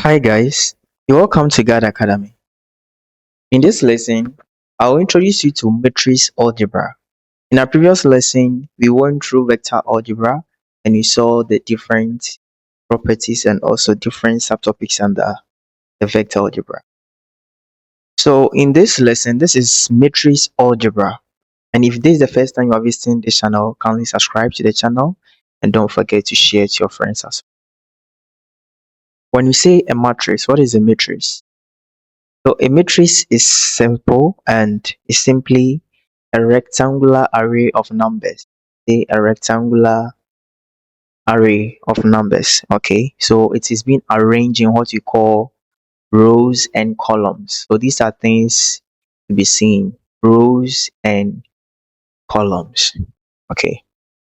Hi guys, you're welcome to God Academy. In this lesson, I'll introduce you to matrix algebra. In our previous lesson, we went through vector algebra and we saw the different properties and also different subtopics under the vector algebra. So in this lesson, this is matrix algebra. And if this is the first time you are visiting this channel, kindly subscribe to the channel and don't forget to share to your friends as well. When we say a matrix, what is a matrix? So a matrix is simple and is simply a rectangular array of numbers. Say a rectangular array of numbers. Okay, so it is being arranged in what you call rows and columns. So these are things to be seen: rows and columns. Okay,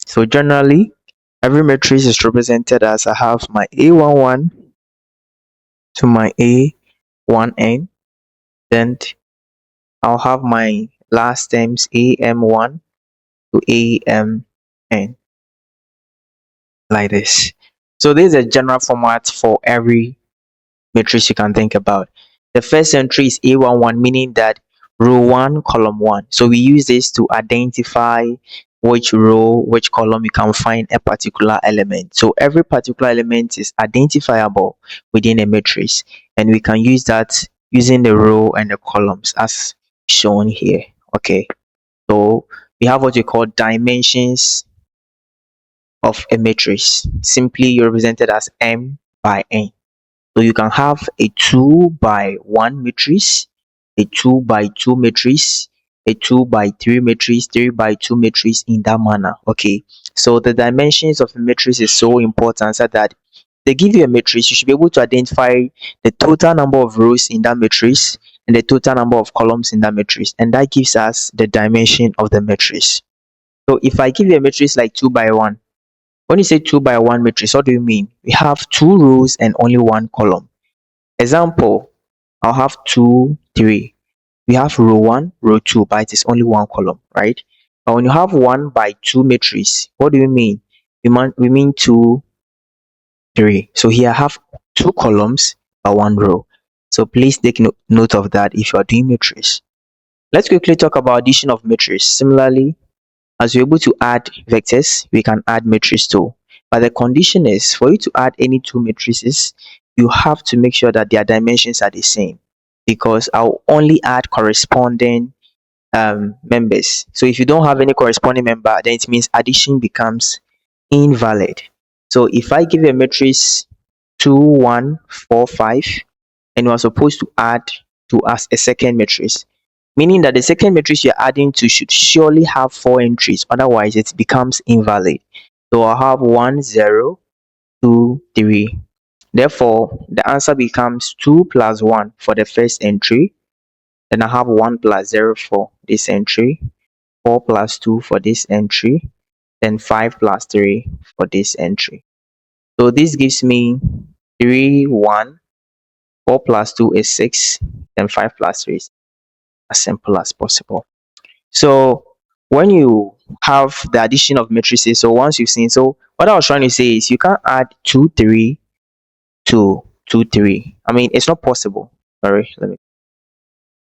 so generally every matrix is represented as I have my A11 to my A1n, then I'll have my last terms AM1 to AMN like this. So this is a general format for every matrix you can think about. The first entry is A11, meaning that row 1, column 1. So we use this to identify which row, which column you can find a particular element. So every particular element is identifiable within a matrix, and we can use that using the row and the columns as shown here. Okay, so we have what we call dimensions of a matrix, simply represented as m by n. So you can have a 2 by 1 matrix, a 2 by 2 matrix, a 2 by 3 matrix, 3 by 2 matrix, in that manner. Okay, so the dimensions of a matrix is so important, so that they give you a matrix, you should be able to identify the total number of rows in that matrix and the total number of columns in that matrix, and that gives us the dimension of the matrix. So if I give you a matrix like 2 by 1, when you say 2 by 1 matrix, what do you mean? We have 2 rows and only 1 column. Example, I'll have 2, 3. We have row 1, row 2, but it is only 1 column, right? But when you have 1 by 2 matrix, what do you mean? We mean 2, 3. So here I have 2 columns by 1 row. So please take note of that if you are doing matrix. Let's quickly talk about addition of matrix. Similarly, as we're able to add vectors, we can add matrix too. But the condition is, for you to add any two matrices, you have to make sure that their dimensions are the same, because I'll only add corresponding members. So if you don't have any corresponding member, then it means addition becomes invalid. So if I give a matrix 2, 1, 4, 5, and you are supposed to add to us a second matrix, meaning that the second matrix you're adding to should surely have 4 entries, otherwise it becomes invalid. So I'll have 1, 0, 2, 3. Therefore, the answer becomes 2 plus 1 for the first entry. Then I have 1 plus 0 for this entry, 4 plus 2 for this entry, then 5 plus 3 for this entry. So this gives me 3, 1, 4 plus 2 is 6, then 5 plus 3 is as simple as possible. So when you have the addition of matrices, so once you've seen, so what I was trying to say is you can't add 2, 3 to 2, 3. I mean, it's not possible. Sorry,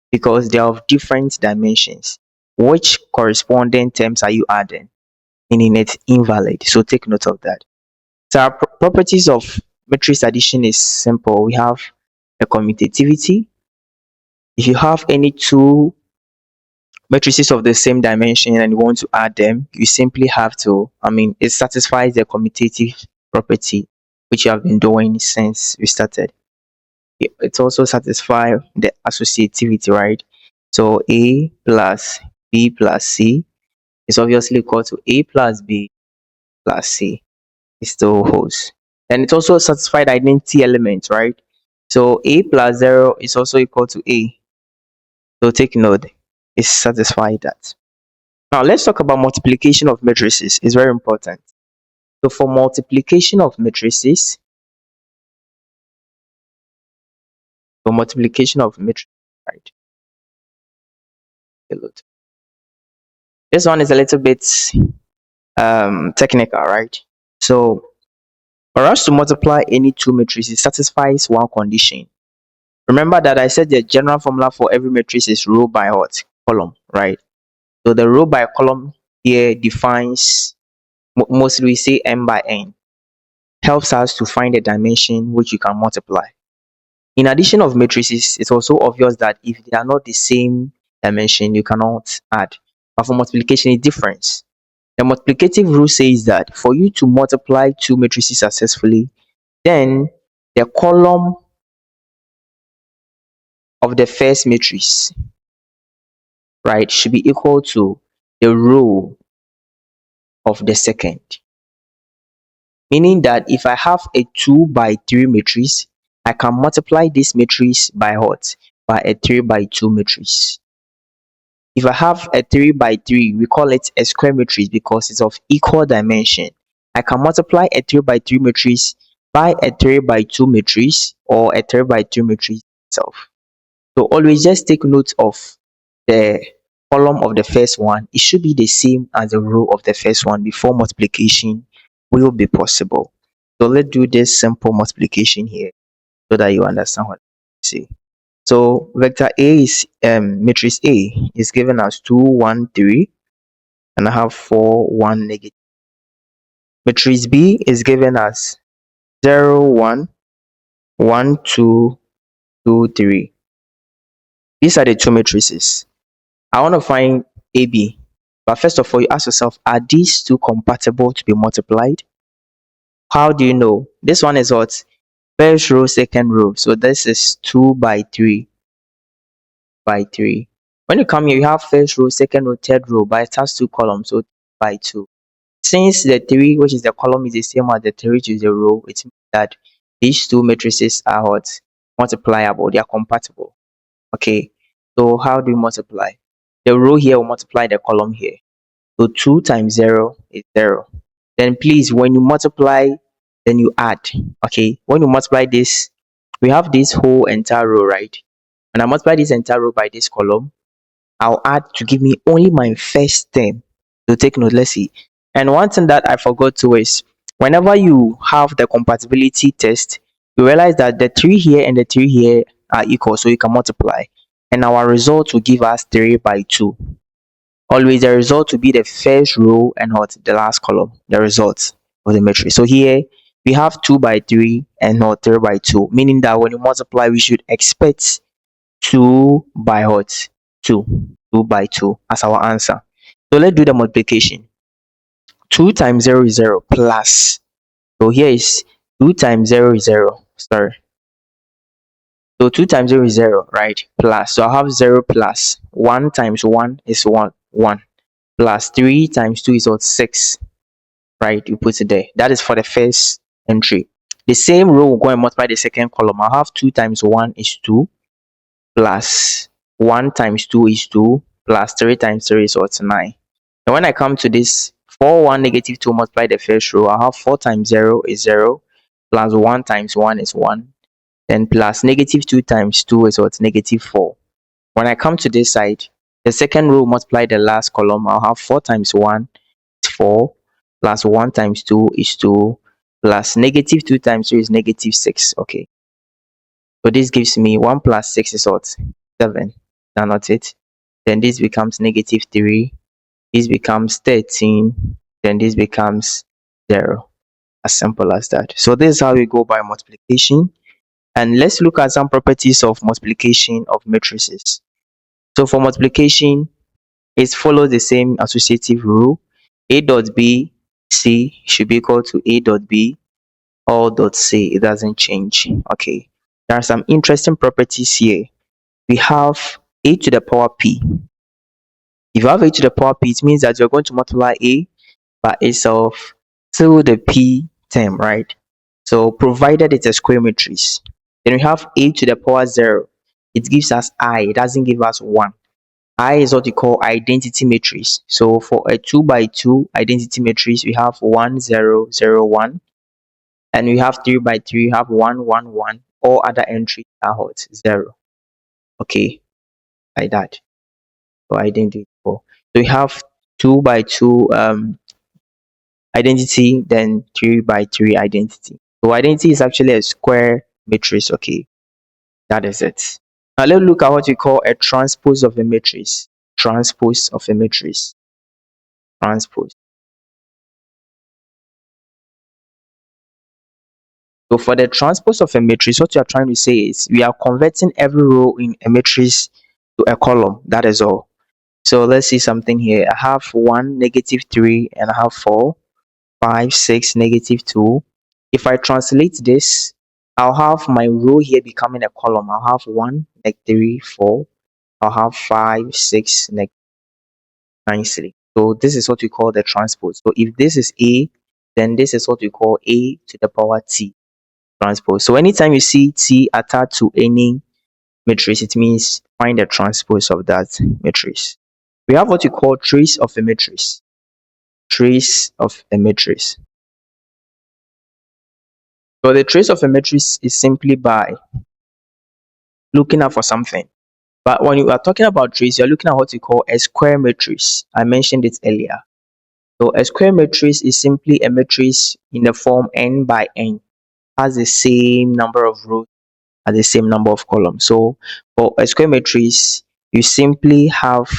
because they are of different dimensions. Which corresponding terms are you adding? Meaning it's invalid. So take note of that. So our properties of matrix addition is simple. We have a commutativity. If you have any two matrices of the same dimension and you want to add them, you simply have to, it satisfies the commutative property, which you have been doing since we started. It also satisfies the associativity, right? So A plus B plus C is obviously equal to A plus B plus C. It still holds. And it also satisfies the identity element, right? So A plus 0 is also equal to A. So take note, it satisfies that. Now let's talk about multiplication of matrices. It's very important. So for multiplication of matrices, right? This one is a little bit technical, right? So For us to multiply any two matrices, it satisfies one condition. Remember that I said the general formula for every matrix is row by what? Column, right? So the row by column here defines, mostly we say m by n, helps us to find a dimension which you can multiply. In addition of matrices, it's also obvious that if they are not the same dimension, you cannot add. But for multiplication, it's different. The multiplicative rule says that for you to multiply two matrices successfully, then the column of the first matrix, right, should be equal to the row of the second. Meaning that if I have a 2 by 3 matrix, I can multiply this matrix by what? By a 3 by 2 matrix. If I have a 3 by 3, we call it a square matrix because it's of equal dimension. I can multiply a 3 by 3 matrix by a 3 by 2 matrix or a 3 by 2 matrix itself. So always just take note of the column of the first one. It should be the same as the row of the first one before multiplication will be possible. So let's do this simple multiplication here so that you understand what I say. So vector A is matrix A is given as 2 1 3, and I have 4 1 negative. Matrix B is given as 0 1 1 2 2 3. These are the two matrices. I want to find AB. But first of all, you ask yourself, are these two compatible to be multiplied? How do you know? This one is what? First row, second row. So this is 2 by 3 by 3. When you come here, you have first row, second row, third row, but it has two columns, so by 2. Since the 3, which is the column, is the same as the 3, which is the row, it means that these two matrices are what? Multipliable. They are compatible. Okay. So how do you multiply? The row here will multiply the column here. So 2 times 0 is 0. Then please, when you multiply, then you add. Okay. When you multiply this, we have this whole entire row, right? When I multiply this entire row by this column, I'll add to give me only my first term. So take note, let's see. And one thing that I forgot to is, whenever you have the compatibility test, you realize that the 3 here and the 3 here are equal, so you can multiply. And our result will give us 3 by 2. Always the result will be the first row and what? The last column, the result of the matrix. So here we have 2 by 3 and not 3 by 2, meaning that when you multiply, we should expect 2 by what? 2. 2 by 2 as our answer. So let's do the multiplication. 2 times 0 is 0 plus. So here is 2 times 0 is 0. Sorry. So 2 times 0 is 0, right? Plus. So I have 0 plus. 1 times 1 is 1. 1. Plus 3 times 2 is what? 6. Right? You put it there. That is for the first entry. The same row will go and multiply the second column. I have 2 times 1 is 2. Plus 1 times 2 is 2, plus 3 times 3 is what? 9. And when I come to this 4 1 negative 2 multiply the first row, I have 4 times 0 is 0, plus 1 times 1 is 1, then plus negative 2 times 2 is what? Negative 4. When I come to this side, the second row multiply the last column, I'll have 4 times 1 is 4, plus 1 times 2 is 2, plus negative 2 times 3 is negative 6. Okay. So this gives me 1 plus 6 is what? 7. Now not it. Then this becomes negative 3. This becomes 13. Then this becomes 0. As simple as that. So this is how we go by multiplication. And let's look at some properties of multiplication of matrices. So for multiplication, it follows the same associative rule. A dot B C should be equal to A dot B all dot C. It doesn't change. Okay. There are some interesting properties here. We have A to the power P. If you have A to the power P, it means that you're going to multiply A by itself to the P term, right? So provided it's a square matrix. Then we have A to the power 0. It gives us I. It doesn't give us 1. I is what we call identity matrix. So for a 2 by 2 identity matrix, we have 1 0 0 1. And we have 3 by 3, we have 1 1 1. All other entries are what? 0. Okay, like that. For identity. So we have 2 by 2 identity, then 3 by 3 identity. So identity is actually a square matrix. Okay, that is it. Now let's look at what we call a transpose of a matrix. Transpose of a matrix. Transpose. So for the transpose of a matrix, what you are trying to say is we are converting every row in a matrix to a column. That is all. So let's see something here. I have 1, -3, and I have 4, 5, 6, -2. If I translate this, I'll have my row here becoming a column. I'll have 1, -3, 4. I'll have 5, 6, -9, 3. So this is what we call the transpose. So if this is A, then this is what we call A to the power T transpose. So anytime you see T attached to any matrix, it means find the transpose of that matrix. We have what we call trace of a matrix. Trace of a matrix. So the trace of a matrix is simply by looking out for something. But when you are talking about trace, you're looking at what we call a square matrix. I mentioned it earlier. So a square matrix is simply a matrix in the form n by n, has the same number of rows and the same number of columns. So for a square matrix, you simply have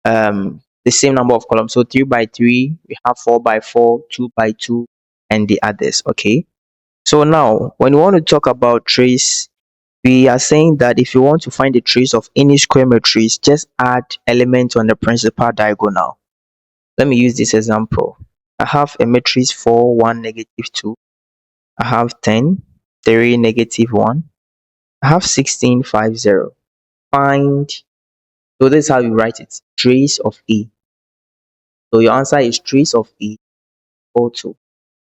the same number of columns. So 3 by 3, we have 4 by 4, 2 by 2, and the others. Okay. So now, when we want to talk about trace, we are saying that if you want to find the trace of any square matrix, just add elements on the principal diagonal. Let me use this example. I have a matrix 4, 1, -2. I have 10, 3, -1. I have 16, 5, 0. Find, so this is how you write it, trace of E. So your answer is trace of E equal to,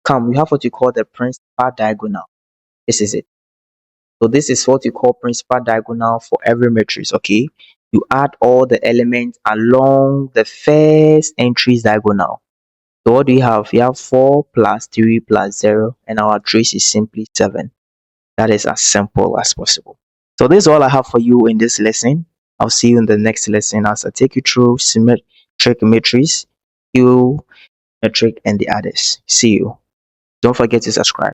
come, we have what you call the principal diagonal. This is it. So this is what you call principal diagonal for every matrix. Okay, you add all the elements along the first entry's diagonal. So what do you have? You have 4 plus 3 plus 0, and our trace is simply 7. That is as simple as possible. So this is all I have for you in this lesson. I'll see you in the next lesson as I take you through symmetric matrix, Q metric, and the others. See you. Don't forget to subscribe.